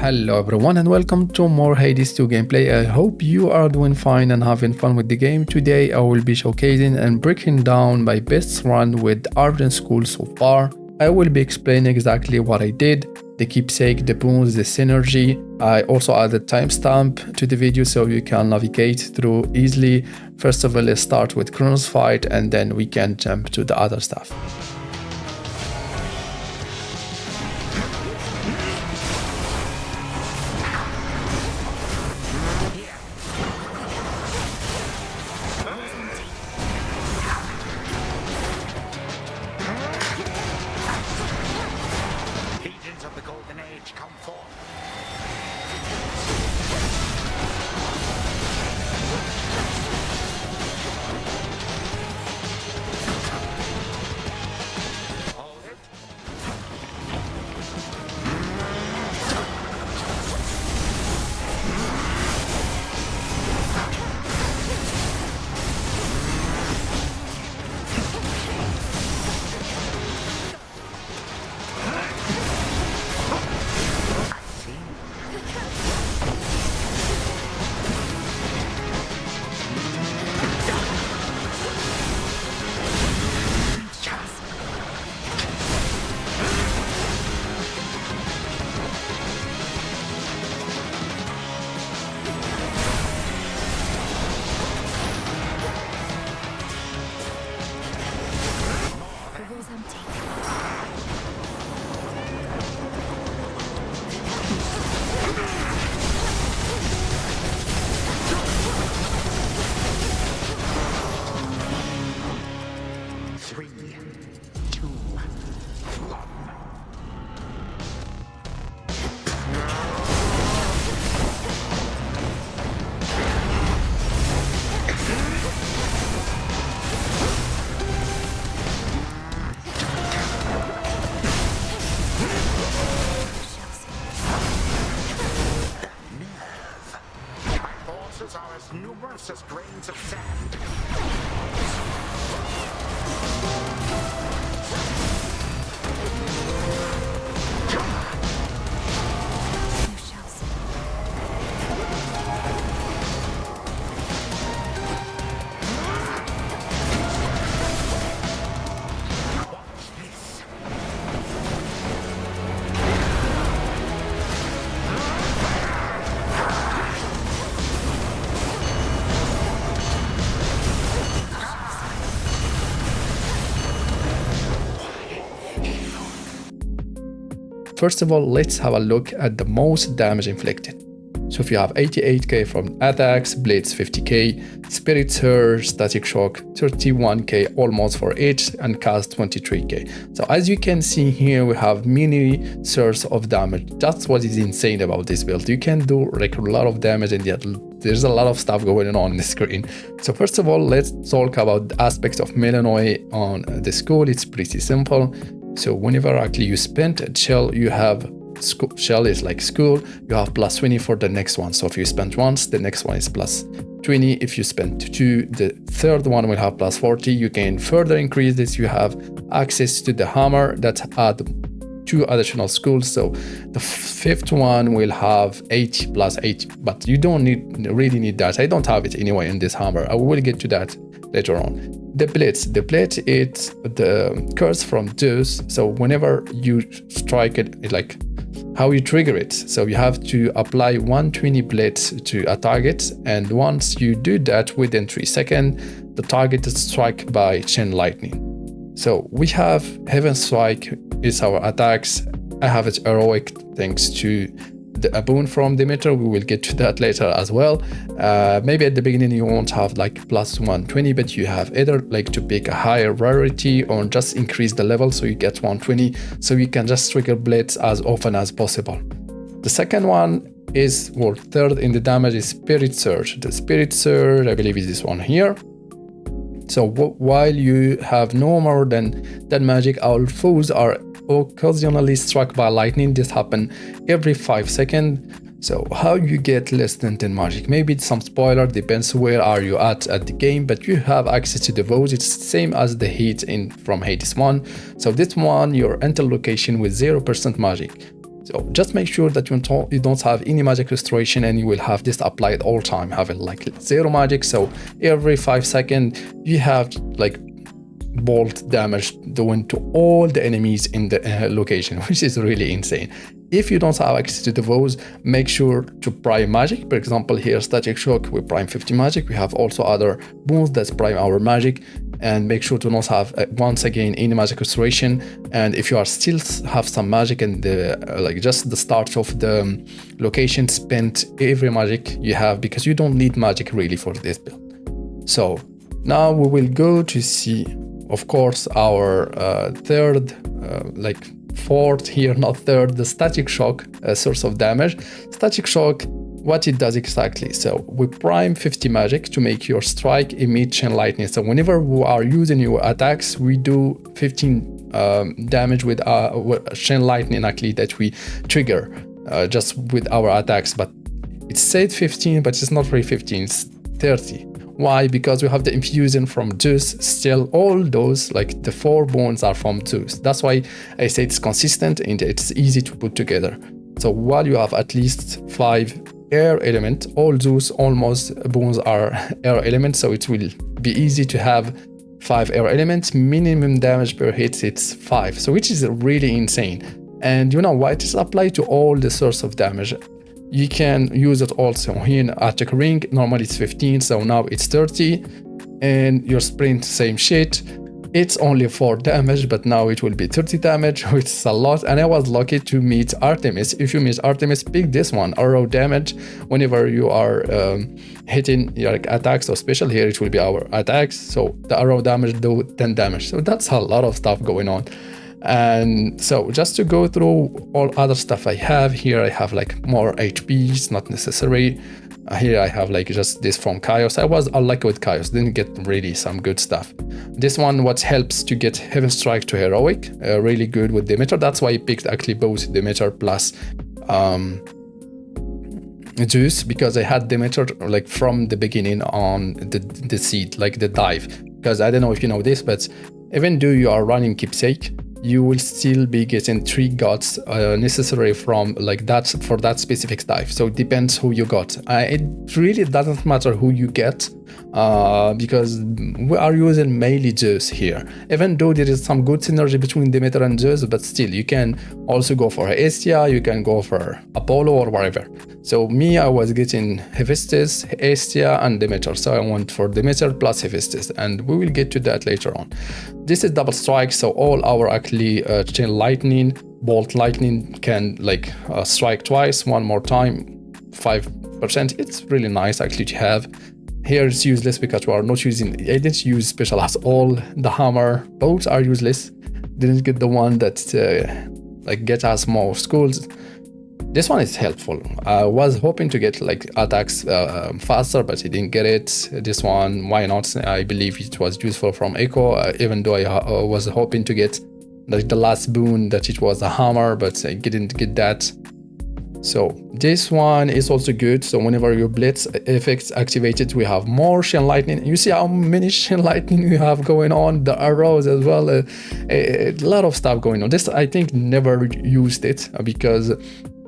Hello everyone and welcome to more Hades 2 gameplay. I hope you are doing fine and having fun with the game. Today I will be showcasing and breaking down my best run with Argent school so far. I will be explaining exactly what I did, the keepsake, the boons, the synergy. I also added timestamp to the video so you can navigate through easily. First of all, let's start with Chronos Fight and then we can jump to the other stuff. Of the golden age come forth. Hold it. Are as numerous as grains of sand. First of all, let's have a look at the most damage inflicted. So if you have 88k from attacks, blades 50k, spirit surge, static shock 31k almost for each, and cast 23k. So as you can see here, we have many sources of damage. That's what is insane about this build. You can do like a lot of damage and yet there's a lot of stuff going on the screen. So first of all, let's talk about the aspects of Melanoi on the school. It's pretty simple. So whenever actually you spend a shell, you have shell is like school, you have plus 20 for the next one. So if you spend once, the next one is plus 20. If you spend two, the third one will have plus 40. You can further increase this. You have access to the hammer that add 2 additional schools. So the fifth one will have 80 plus 80, but you don't really need that. I don't have it anyway in this hammer. I will get to that later on. The blitz is the curse from Zeus. So whenever you strike it, like how you trigger it. So you have to apply 120 blitz to a target, and once you do that within 3 seconds, the target is struck by chain lightning. So we have Heaven Strike is our attacks. I have it heroic thanks to a boon from Demeter. We will get to that later as well. Maybe at the beginning you won't have like plus 120, but you have either like to pick a higher rarity or just increase the level so you get 120, so you can just trigger blades as often as possible. The second one is, or third in the damage, is Spirit Surge. The Spirit Surge, I believe, is this one here. So while you have no more than that magic, our foes are occasionally struck by lightning. This happens every 5 seconds. So how you get less than 10 magic? Maybe it's some spoiler, depends where are you at the game, but you have access to the votes. It's the same as the heat from Hades 1. So this one, your enter location with 0% magic. So just make sure that you don't have any magic restoration, and you will have this applied all time, having like 0 magic. So every 5 seconds you have like bolt damage doing to all the enemies in the location, which is really insane. If you don't have access to those, make sure to prime magic. For example, here Static Shock, we prime 50 magic. We have also other boons that prime our magic, and make sure to not have once again any magic restoration. And if you are still have some magic and like just the start of the location, spend every magic you have, because you don't need magic really for this build. So now we will go to see, of course, our third, like fourth here, not third, the Static Shock source of damage. Static Shock, what it does exactly. So we prime 50 magic to make your strike emit chain lightning. So whenever we are using your attacks, we do 15 damage with chain lightning actually that we trigger just with our attacks. But it said 15, but it's not really 15, it's 30. Why? Because we have the infusion from Zeus. Still, all those, like the 4 bones, are from Zeus. That's why I say it's consistent and it's easy to put together. So while you have at least 5 air elements, all Zeus almost bones are air elements, so it will be easy to have 5 air elements. Minimum damage per hit, it's 5, so which is really insane. And you know why? It is applied to all the source of damage. You can use it also here in attack ring. Normally it's 15, so now it's 30. And your sprint, same shit. It's only 4 damage, but now it will be 30 damage, which is a lot. And I was lucky to meet Artemis. If you meet Artemis, pick this one, arrow damage. Whenever you are hitting your attacks, or special here, it will be our attacks. So the arrow damage do 10 damage. So that's a lot of stuff going on. And so just to go through all other stuff I have here, I have like more HPs, not necessary. Here I have like just this from Chaos. I was unlucky with Chaos, didn't get really some good stuff. This one, what helps to get Heaven Strike to Heroic, really good with Demeter. That's why I picked actually both Demeter plus Zeus, because I had Demeter like from the beginning on the seed, like the dive. Because I don't know if you know this, but even though you are running Keepsake, you will still be getting 3 gods necessary from like that for that specific dive. So it depends who you got. It really doesn't matter who you get, because we are using mainly Zeus here. Even though there is some good synergy between Demeter and Zeus, but still you can also go for Hestia, you can go for Apollo or whatever. So me, I was getting Hephaestus, Hestia, and Demeter. So I went for Demeter plus Hephaestus, and we will get to that later on. This is double strike, so all our actually chain lightning, bolt lightning can like strike twice, one more time, 5%. It's really nice actually to have. Here it's useless because we are not using, I didn't use special at all. The hammer, both are useless. Didn't get the one that like get us more schools. This one is helpful. I was hoping to get like attacks faster, but I didn't get it. This one, why not? I believe it was useful from Echo, even though I was hoping to get like the last boon that it was a hammer, but I didn't get that. So this one is also good. So whenever your blitz effects activated, we have more chain lightning. You see how many chain lightning we have going on, the arrows as well, a lot of stuff going on. This I think never used it because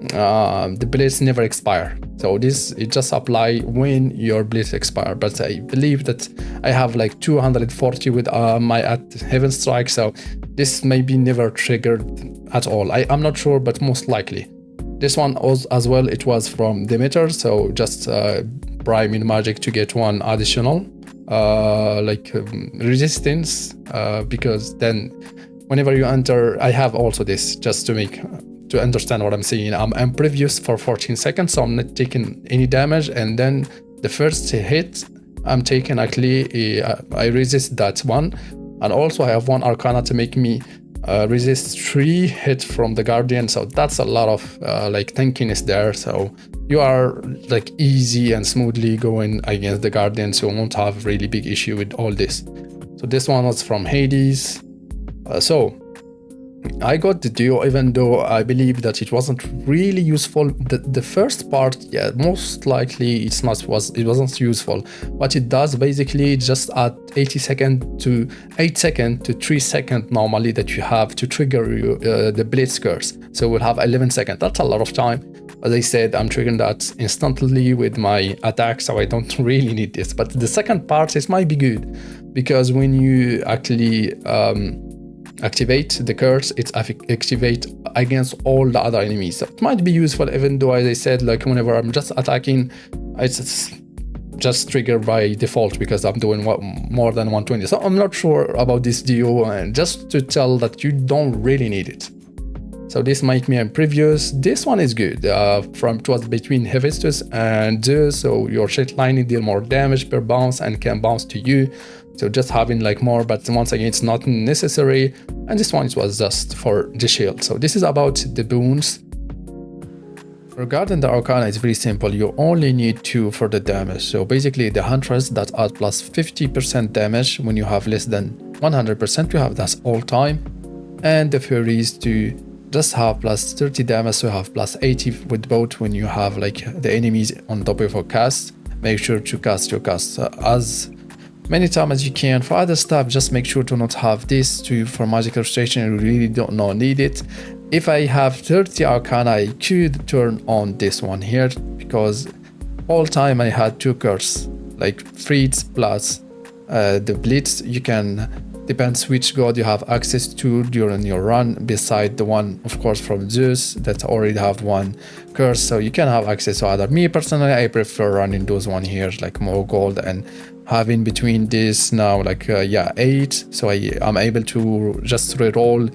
the blitz never expire. So this, it just apply when your blitz expire. But I believe that I have like 240 with my Heaven Strike. So this may be never triggered at all. I'm not sure, but most likely. This one was, as well, it was from Demeter, so just priming magic to get one additional resistance, because then whenever you enter, I have also this just to understand what I'm saying. I'm previous for 14 seconds, so I'm not taking any damage, and then the first hit I'm taking actually I resist that one, and also I have one Arcana to make me resist 3 hits from the Guardian, so that's a lot of tankiness there. So you are like easy and smoothly going against the Guardian, so you won't have really big issue with all this. So this one was from Hades. So I got the duo, even though I believe that it wasn't really useful. The first part, yeah, most likely it wasn't useful. What it does basically just add 80 seconds to 8 seconds to 3 seconds normally that you have to trigger the blitz curse. So we'll have 11 seconds. That's a lot of time. As I said, I'm triggering that instantly with my attack, so I don't really need this. But the second part, it might be good, because when you actually activate the curse, it's activate against all the other enemies. So it might be useful, even though, as I said, like whenever I'm just attacking, it's just triggered by default because I'm doing more than 120. So I'm not sure about this duo, and just to tell that you don't really need it. So this might be in previous. This one is good. It was between Hephaestus and Zeus, so your shit lining deal more damage per bounce and can bounce to you. So just having like more, but once again, it's not necessary. And this one was just for the shield. So this is about the boons. Regarding the Arcana, it's very simple. You only need 2 for the damage. So basically the Huntress that add plus 50% damage when you have less than 100%, you have that all time. And the Furies to just have plus 30 damage, so you have plus 80 with both when you have like the enemies on top of your cast. Make sure to cast your cast as many times as you can. For other stuff, just make sure to not have this for magical station. You really don't need it. If I have 30 Arcana, I could turn on this one here, because all time I had 2 curse, like Freeds plus the Blitz. You can, depends which god you have access to during your run, beside the one, of course, from Zeus that already have 1 curse, so you can have access to other. Me personally, I prefer running those one here, like more gold, and having between this now like 8, so I'm able to just reroll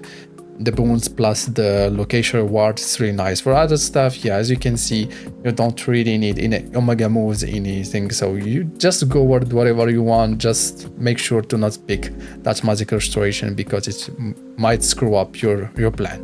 the boons plus the location reward. It's really nice. For other stuff, yeah, as you can see, you don't really need any omega moves, anything, so you just go with whatever you want. Just make sure to not pick that magical restoration, because it might screw up your plan.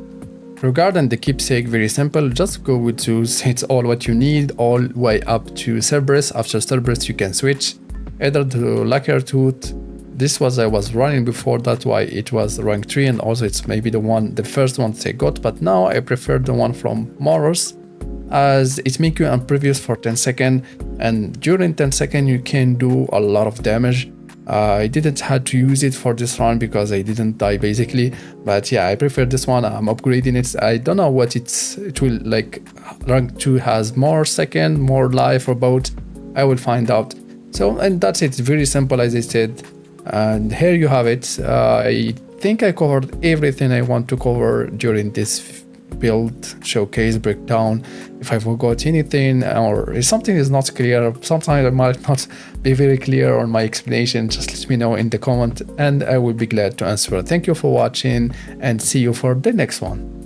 Regarding the keepsake, very simple, just go with Zeus. It's all what you need, all the way up to Cerberus. After Cerberus you can switch either to Lacquer Tooth. This was I was running before, that's why it was rank 3, and also it's maybe the first one they got, but now I prefer the one from Moros, as it makes you impervious for 10 seconds, and during 10 seconds you can do a lot of damage. I didn't have to use it for this run because I didn't die basically, but yeah, I prefer this one. I'm upgrading it. I don't know what it will like. Rank 2 has more second, more life, or both. I will find out. So, and that's it. Very simple, as I said. And here you have it. I think I covered everything I want to cover during this build showcase breakdown. If I forgot anything, or if something is not clear, sometimes I might not be very clear on my explanation, just let me know in the comment and I will be glad to answer. Thank you for watching, and see you for the next one.